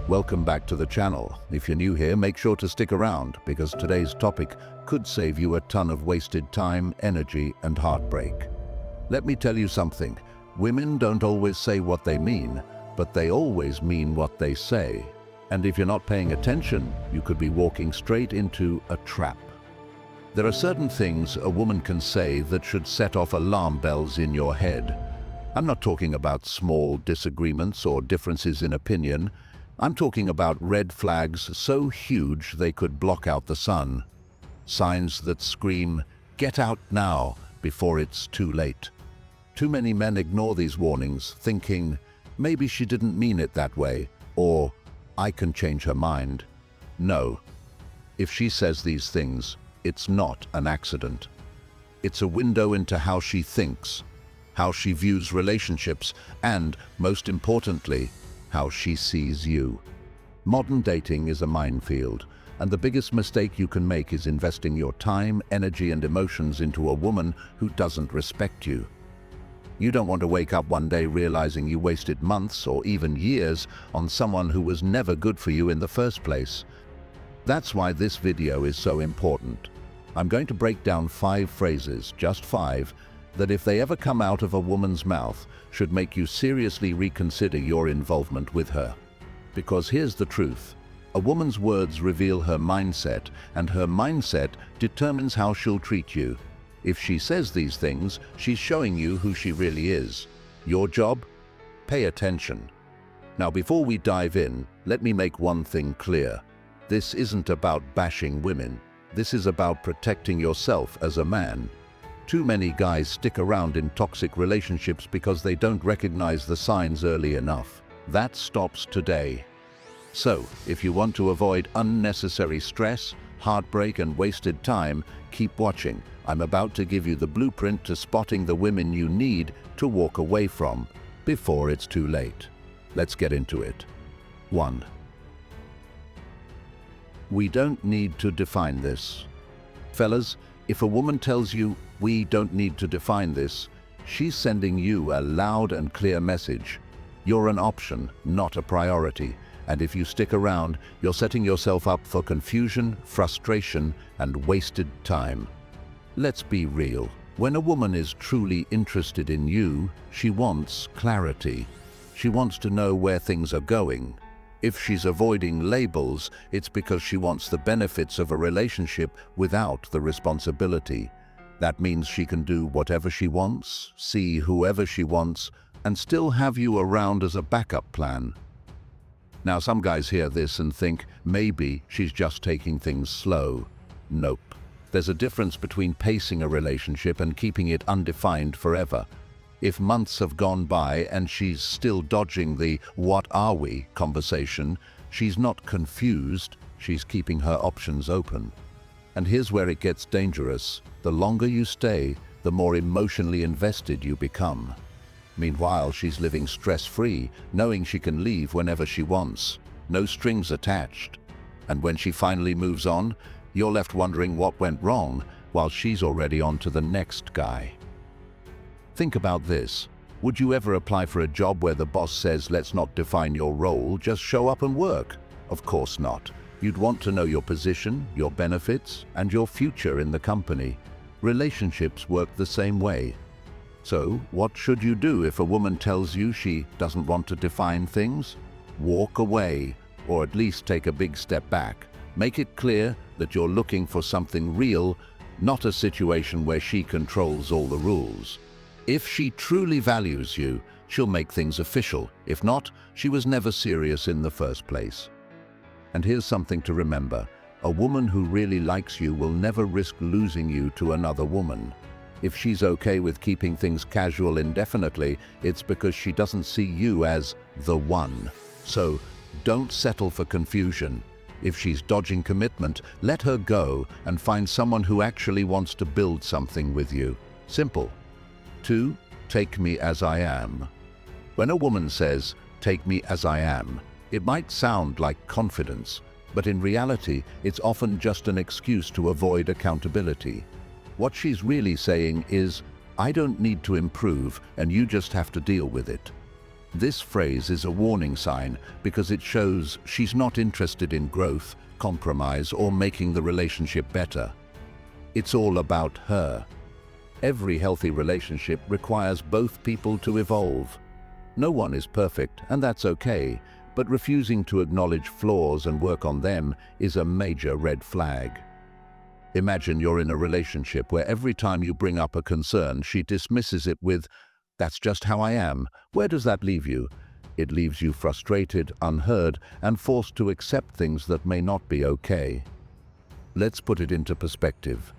Welcome back to the channel. If you're new here, make sure to stick around because today's topic could save you a ton of wasted time, energy, and heartbreak. Let me tell you something. Women don't always say what they mean, but they always mean what they say. And if you're not paying attention, you could be walking straight into a trap. There are certain things a woman can say that should set off alarm bells in your head. I'm not talking about small disagreements or differences in opinion. I'm talking about red flags so huge they could block out the sun. Signs that scream, "Get out now," before it's too late. Too many men ignore these warnings, thinking, maybe she didn't mean it that way, or I can change her mind. No. If she says these things, it's not an accident. It's a window into how she thinks, how she views relationships, and, most importantly, how she sees you. Modern dating is a minefield, and the biggest mistake you can make is investing your time, energy, and emotions into a woman who doesn't respect you. You don't want to wake up one day realizing you wasted months or even years on someone who was never good for you in the first place. That's why this video is so important. I'm going to break down 5 phrases, just 5, that if they ever come out of a woman's mouth, should make you seriously reconsider your involvement with her. Because here's the truth. A woman's words reveal her mindset, and her mindset determines how she'll treat you. If she says these things, she's showing you who she really is. Your job? Pay attention. Now, before we dive in, let me make one thing clear. This isn't about bashing women. This is about protecting yourself as a man. Too many guys stick around in toxic relationships because they don't recognize the signs early enough. That stops today. So, if you want to avoid unnecessary stress, heartbreak, and wasted time, keep watching. I'm about to give you the blueprint to spotting the women you need to walk away from before it's too late. Let's get into it. 1. We don't need to define this. Fellas, if a woman tells you, "We don't need to define this," she's sending you a loud and clear message. You're an option, not a priority. And if you stick around, you're setting yourself up for confusion, frustration, and wasted time. Let's be real. When a woman is truly interested in you, she wants clarity. She wants to know where things are going. If she's avoiding labels, it's because she wants the benefits of a relationship without the responsibility. That means she can do whatever she wants, see whoever she wants, and still have you around as a backup plan. Now, some guys hear this and think, maybe she's just taking things slow. Nope. There's a difference between pacing a relationship and keeping it undefined forever. If months have gone by and she's still dodging the "what are we" conversation, she's not confused, she's keeping her options open. And here's where it gets dangerous. The longer you stay, the more emotionally invested you become. Meanwhile, she's living stress-free, knowing she can leave whenever she wants. No strings attached. And when she finally moves on, you're left wondering what went wrong, while she's already on to the next guy. Think about this. Would you ever apply for a job where the boss says, "Let's not define your role, just show up and work"? Of course not. You'd want to know your position, your benefits, and your future in the company. Relationships work the same way. So, what should you do if a woman tells you she doesn't want to define things? Walk away, or at least take a big step back. Make it clear that you're looking for something real, not a situation where she controls all the rules. If she truly values you, she'll make things official. If not, she was never serious in the first place. And here's something to remember. A woman who really likes you will never risk losing you to another woman. If she's okay with keeping things casual indefinitely, it's because she doesn't see you as the one. So, don't settle for confusion. If she's dodging commitment, let her go and find someone who actually wants to build something with you. Simple. 2. Take me as I am. When a woman says, "Take me as I am," it might sound like confidence, but in reality, it's often just an excuse to avoid accountability. What she's really saying is, "I don't need to improve, and you just have to deal with it." This phrase is a warning sign because it shows she's not interested in growth, compromise, or making the relationship better. It's all about her. Every healthy relationship requires both people to evolve. No one is perfect, and that's okay, but refusing to acknowledge flaws and work on them is a major red flag. Imagine you're in a relationship where every time you bring up a concern, she dismisses it with, "That's just how I am." Where does that leave you? It leaves you frustrated, unheard, and forced to accept things that may not be okay. Let's put it into perspective.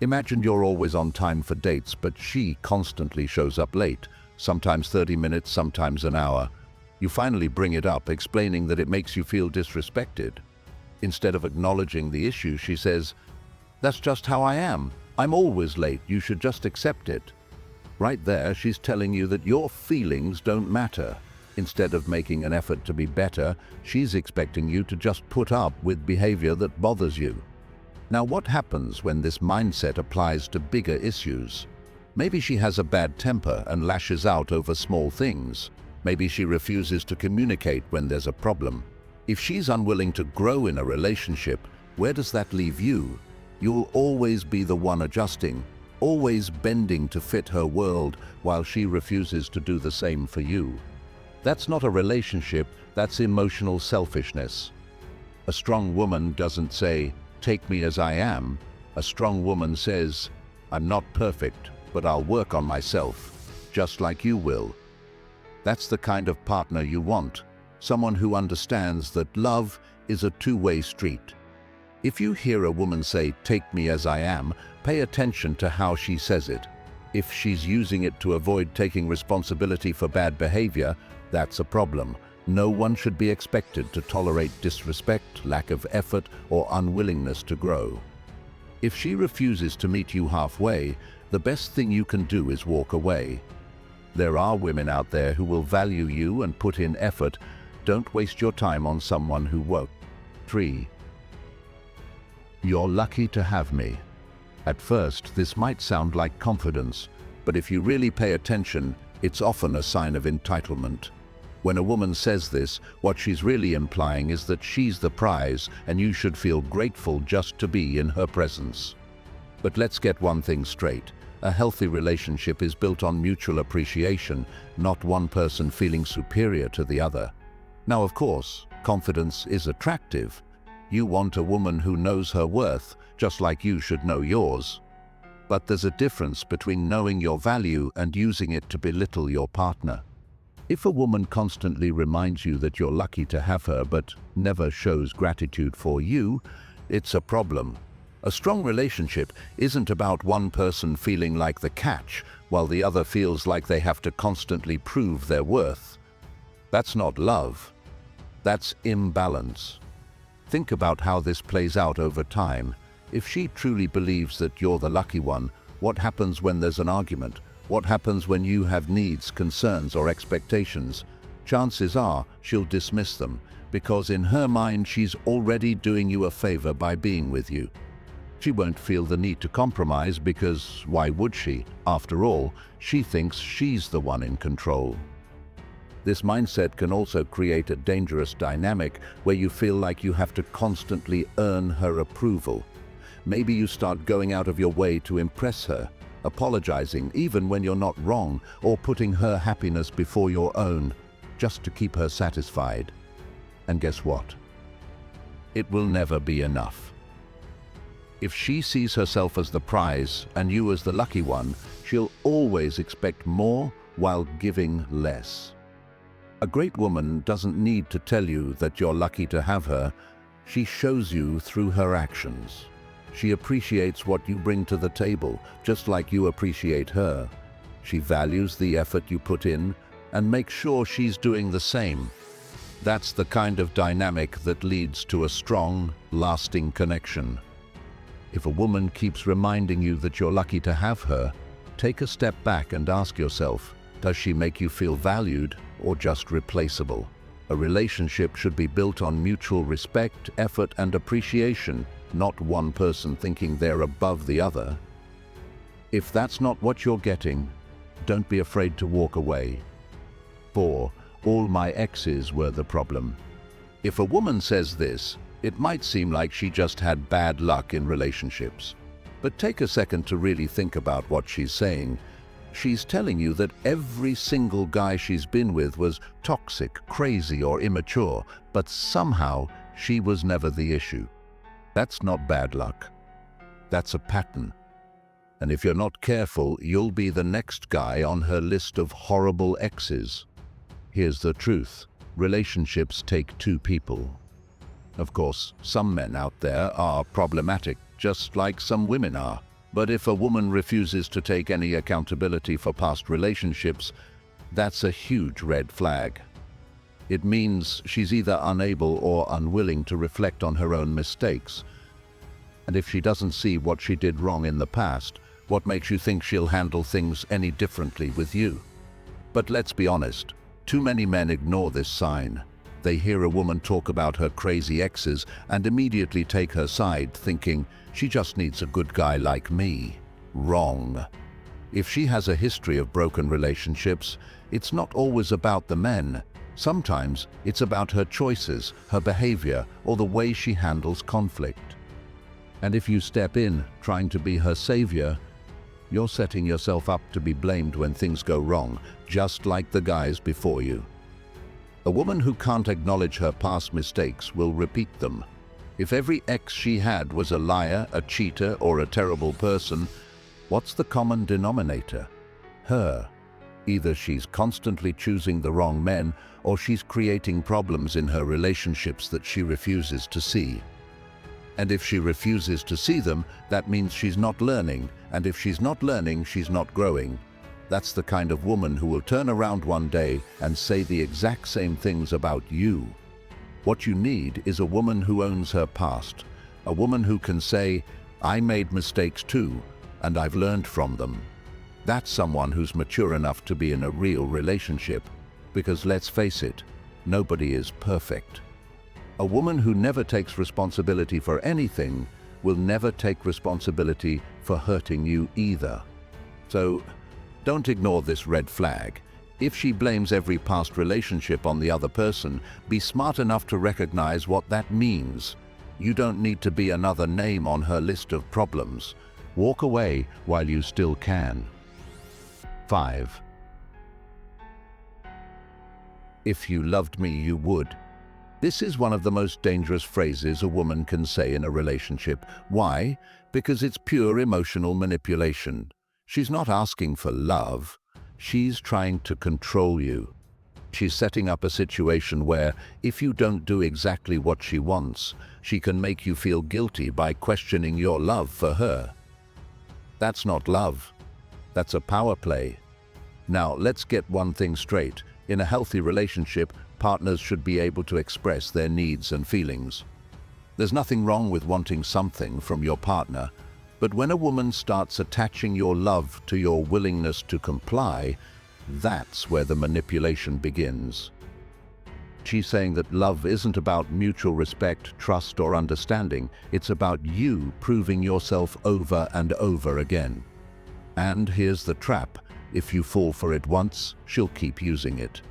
Imagine you're always on time for dates, but she constantly shows up late, sometimes 30 minutes, sometimes an hour. You finally bring it up, explaining that it makes you feel disrespected. Instead of acknowledging the issue, she says, "That's just how I am. I'm always late. You should just accept it." Right there, she's telling you that your feelings don't matter. Instead of making an effort to be better, she's expecting you to just put up with behavior that bothers you. Now, what happens when this mindset applies to bigger issues? Maybe she has a bad temper and lashes out over small things. Maybe she refuses to communicate when there's a problem. If she's unwilling to grow in a relationship, where does that leave you? You'll always be the one adjusting, always bending to fit her world while she refuses to do the same for you. That's not a relationship, that's emotional selfishness. A strong woman doesn't say, "Take me as I am." A strong woman says, "I'm not perfect, but I'll work on myself, just like you will." That's the kind of partner you want, someone who understands that love is a two-way street. If you hear a woman say, "Take me as I am," pay attention to how she says it. If she's using it to avoid taking responsibility for bad behavior, that's a problem. No one should be expected to tolerate disrespect, lack of effort, or unwillingness to grow. If she refuses to meet you halfway, the best thing you can do is walk away. There are women out there who will value you and put in effort. Don't waste your time on someone who won't. 3. You're lucky to have me. At first, this might sound like confidence, but if you really pay attention, it's often a sign of entitlement. When a woman says this, what she's really implying is that she's the prize and you should feel grateful just to be in her presence. But let's get one thing straight. A healthy relationship is built on mutual appreciation, not one person feeling superior to the other. Now, of course, confidence is attractive. You want a woman who knows her worth, just like you should know yours. But there's a difference between knowing your value and using it to belittle your partner. If a woman constantly reminds you that you're lucky to have her but never shows gratitude for you, it's a problem. A strong relationship isn't about one person feeling like the catch while the other feels like they have to constantly prove their worth. That's not love. That's imbalance. Think about how this plays out over time. If she truly believes that you're the lucky one, what happens when there's an argument? What happens when you have needs, concerns, or expectations? Chances are she'll dismiss them, because in her mind she's already doing you a favor by being with you. She won't feel the need to compromise because why would she? After all, she thinks she's the one in control. This mindset can also create a dangerous dynamic where you feel like you have to constantly earn her approval. Maybe you start going out of your way to impress her, apologizing even when you're not wrong, or putting her happiness before your own, just to keep her satisfied. And guess what? It will never be enough. If she sees herself as the prize and you as the lucky one, she'll always expect more while giving less. A great woman doesn't need to tell you that you're lucky to have her. She shows you through her actions. She appreciates what you bring to the table, just like you appreciate her. She values the effort you put in and makes sure she's doing the same. That's the kind of dynamic that leads to a strong, lasting connection. If a woman keeps reminding you that you're lucky to have her, take a step back and ask yourself, does she make you feel valued or just replaceable? A relationship should be built on mutual respect, effort, and appreciation, not one person thinking they're above the other. If that's not what you're getting, don't be afraid to walk away. 4. all my exes were the problem. If a woman says this, it might seem like she just had bad luck in relationships. But take a second to really think about what she's saying. She's telling you that every single guy she's been with was toxic, crazy, or immature, but somehow she was never the issue. That's not bad luck. That's a pattern. And if you're not careful, you'll be the next guy on her list of horrible exes. Here's the truth. Relationships take two people. Of course, some men out there are problematic, just like some women are. But if a woman refuses to take any accountability for past relationships, that's a huge red flag. It means she's either unable or unwilling to reflect on her own mistakes. And if she doesn't see what she did wrong in the past, what makes you think she'll handle things any differently with you? But let's be honest, too many men ignore this sign. They hear a woman talk about her crazy exes and immediately take her side, thinking she just needs a good guy like me. Wrong. If she has a history of broken relationships, it's not always about the men. Sometimes it's about her choices, her behavior, or the way she handles conflict. And if you step in, trying to be her savior, you're setting yourself up to be blamed when things go wrong, just like the guys before you. A woman who can't acknowledge her past mistakes will repeat them. If every ex she had was a liar, a cheater, or a terrible person, what's the common denominator? Her. Either she's constantly choosing the wrong men, or she's creating problems in her relationships that she refuses to see. And if she refuses to see them, that means she's not learning, and if she's not learning, she's not growing. That's the kind of woman who will turn around one day and say the exact same things about you. What you need is a woman who owns her past, a woman who can say, I made mistakes too, and I've learned from them. That's someone who's mature enough to be in a real relationship, because let's face it, nobody is perfect. A woman who never takes responsibility for anything will never take responsibility for hurting you either. So, don't ignore this red flag. If she blames every past relationship on the other person, be smart enough to recognize what that means. You don't need to be another name on her list of problems. Walk away while you still can. 5. If you loved me, you would. This is one of the most dangerous phrases a woman can say in a relationship. Why? Because it's pure emotional manipulation. She's not asking for love. She's trying to control you. She's setting up a situation where, if you don't do exactly what she wants, she can make you feel guilty by questioning your love for her. That's not love. That's a power play. Now, let's get one thing straight. In a healthy relationship, partners should be able to express their needs and feelings. There's nothing wrong with wanting something from your partner, but when a woman starts attaching your love to your willingness to comply, that's where the manipulation begins. She's saying that love isn't about mutual respect, trust, or understanding. It's about you proving yourself over and over again. And here's the trap. If you fall for it once, she'll keep using it.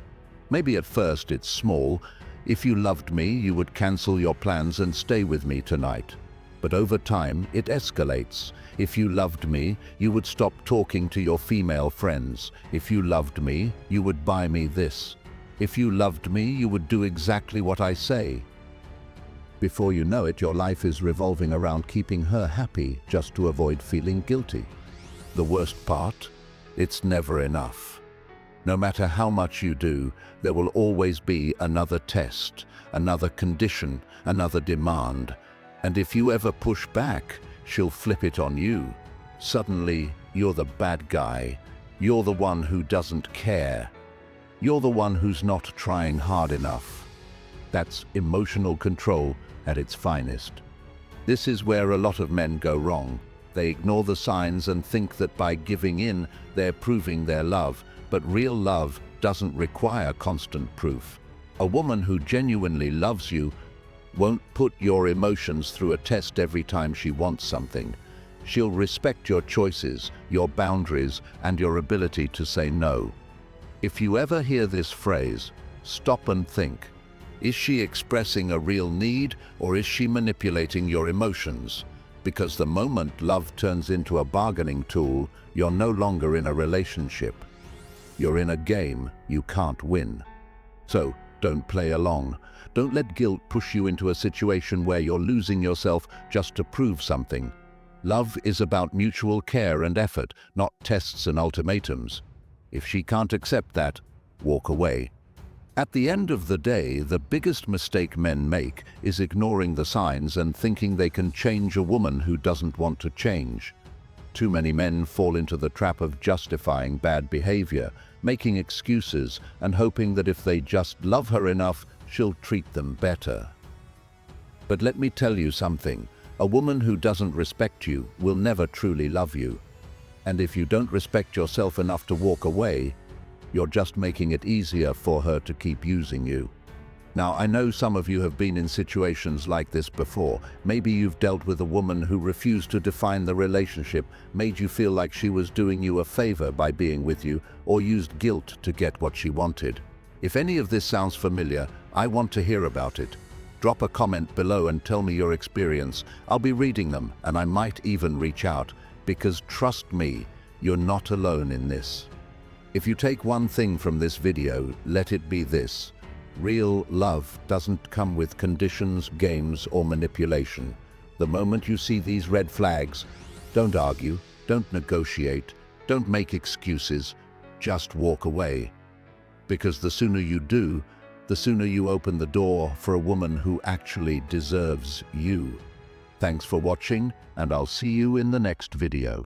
Maybe at first it's small. If you loved me, you would cancel your plans and stay with me tonight. But over time, it escalates. If you loved me, you would stop talking to your female friends. If you loved me, you would buy me this. If you loved me, you would do exactly what I say. Before you know it, your life is revolving around keeping her happy just to avoid feeling guilty. The worst part? It's never enough. No matter how much you do, there will always be another test, another condition, another demand. And if you ever push back, she'll flip it on you. Suddenly, you're the bad guy. You're the one who doesn't care. You're the one who's not trying hard enough. That's emotional control at its finest. This is where a lot of men go wrong. They ignore the signs and think that by giving in, they're proving their love. But real love doesn't require constant proof. A woman who genuinely loves you won't put your emotions through a test every time she wants something. She'll respect your choices, your boundaries, and your ability to say no. If you ever hear this phrase, stop and think. Is she expressing a real need, or is she manipulating your emotions? Because the moment love turns into a bargaining tool, you're no longer in a relationship. You're in a game you can't win. So, don't play along. Don't let guilt push you into a situation where you're losing yourself just to prove something. Love is about mutual care and effort, not tests and ultimatums. If she can't accept that, walk away. At the end of the day, the biggest mistake men make is ignoring the signs and thinking they can change a woman who doesn't want to change. Too many men fall into the trap of justifying bad behavior, making excuses, and hoping that if they just love her enough, she'll treat them better. But let me tell you something. A woman who doesn't respect you will never truly love you. And if you don't respect yourself enough to walk away, you're just making it easier for her to keep using you. Now, I know some of you have been in situations like this before. Maybe you've dealt with a woman who refused to define the relationship, made you feel like she was doing you a favor by being with you, or used guilt to get what she wanted. If any of this sounds familiar, I want to hear about it. Drop a comment below and tell me your experience. I'll be reading them, and I might even reach out, because trust me, you're not alone in this. If you take one thing from this video, let it be this. Real love doesn't come with conditions, games, or manipulation. The moment you see these red flags, don't argue, don't negotiate, don't make excuses, just walk away. Because the sooner you do, the sooner you open the door for a woman who actually deserves you. Thanks for watching, and I'll see you in the next video.